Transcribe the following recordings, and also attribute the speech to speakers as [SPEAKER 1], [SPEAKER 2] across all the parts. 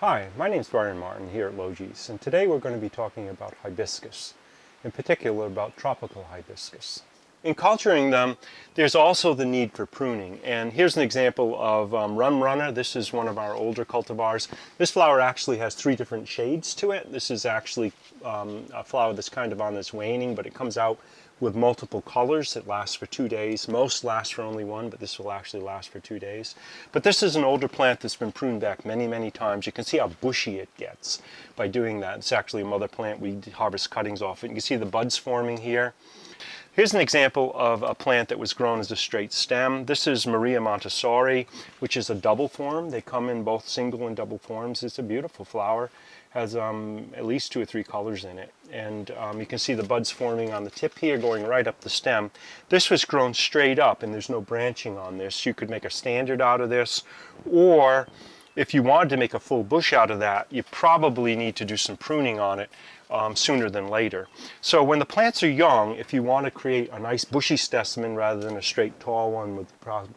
[SPEAKER 1] Hi, my name is Byron Martin here at Logis, and today we're going to be talking about hibiscus, in particular about tropical hibiscus. In culturing them, there's also the need for pruning, and here's an example of Rum Runner. This is one of our older cultivars. This flower actually has 3 different shades to it. This is actually a flower that's kind of on this waning, but it comes out with multiple colors. It lasts for 2 days. Most last for only 1, but this will actually last for 2 days. But this is an older plant that's been pruned back many, many times. You can see how bushy it gets by doing that. It's actually a mother plant. We harvest cuttings off it. You can see the buds forming here. Here's an example of a plant that was grown as a straight stem. This is Maria Montessori, which is a double form. They come in both single and double forms. It's a beautiful flower. Has at least 2 or 3 colors in it. And you can see the buds forming on the tip here going right up the stem. This was grown straight up and there's no branching on this. You could make a standard out of this, or if you wanted to make a full bush out of that, you probably need to do some pruning on it sooner than later. So when the plants are young, if you want to create a nice bushy specimen rather than a straight tall one with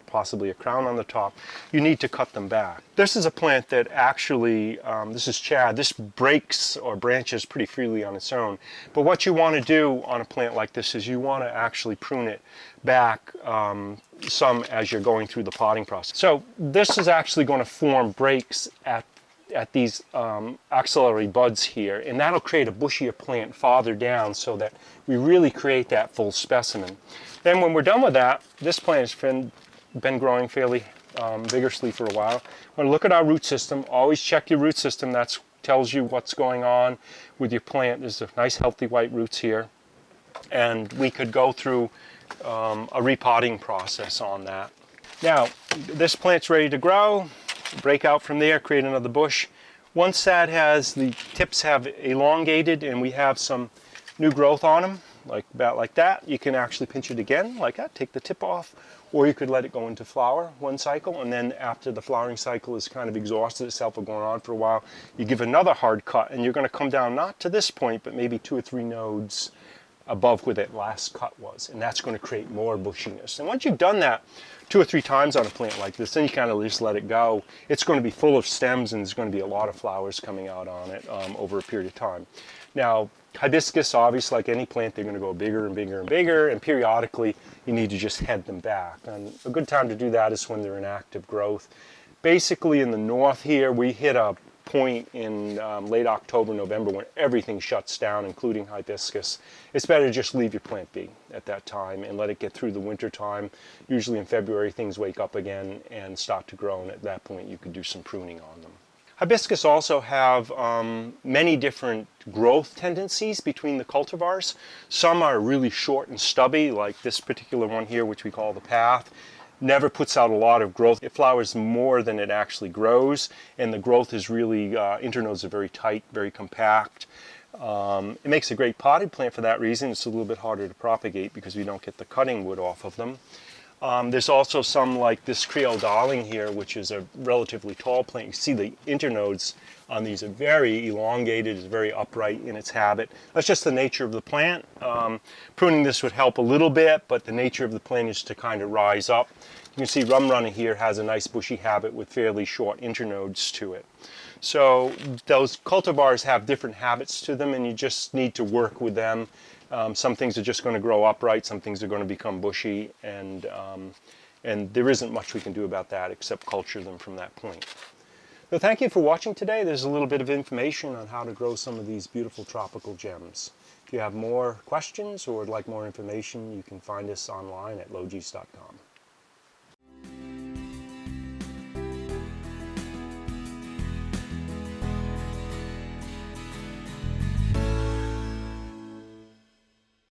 [SPEAKER 1] possibly a crown on the top, you need to cut them back. This is a plant that actually, this is Chad, this breaks or branches pretty freely on its own. But what you want to do on a plant like this is you want to actually prune it back some as you're going through the potting process. So this is actually going to form breaks at these axillary buds here, and that'll create a bushier plant farther down so that we really create that full specimen. Then when we're done with that, this plant has been growing fairly vigorously for a while. We're going to look at our root system. Always check your root system. That tells you what's going on with your plant. There's a nice healthy white roots here, and we could go through a repotting process on that. Now this plant's ready to grow. Break out from there, create another bush. Once that has, the tips have elongated and we have some new growth on them, about like that, you can actually pinch it again like that, take the tip off, or you could let it go into flower one cycle, and then after the flowering cycle is kind of exhausted itself or going on for a while, you give another hard cut, and you're going to come down not to this point, but maybe 2 or 3 nodes above where that last cut was, and that's going to create more bushiness. And once you've done that 2 or 3 times on a plant like this, then you kind of just let it go. It's going to be full of stems and there's going to be a lot of flowers coming out on it over a period of time. Now hibiscus, obviously like any plant, they're going to go bigger and bigger and bigger, and periodically you need to just head them back. And a good time to do that is when they're in active growth. Basically in the north here, we hit a point in late October, November when everything shuts down, including hibiscus. It's better to just leave your plant be at that time and let it get through the winter time. Usually in February things wake up again and start to grow, and at that point you could do some pruning on them. Hibiscus also have many different growth tendencies between the cultivars. Some are really short and stubby, like this particular one here, which we call the Path. Never puts out a lot of growth. It flowers more than it actually grows, and the growth is really, internodes are very tight, very compact. It makes a great potted plant for that reason. It's a little bit harder to propagate because we don't get the cutting wood off of them. There's also some like this Creole Darling here, which is a relatively tall plant. You see the internodes on these are very elongated, it's very upright in its habit. That's just the nature of the plant. Pruning this would help a little bit, but the nature of the plant is to kind of rise up. You can see Rum Runner here has a nice bushy habit with fairly short internodes to it. So those cultivars have different habits to them, and you just need to work with them. Some things are just going to grow upright, some things are going to become bushy, and there isn't much we can do about that except culture them from that point. So thank you for watching today. There's a little bit of information on how to grow some of these beautiful tropical gems. If you have more questions or would like more information, you can find us online at logis.com.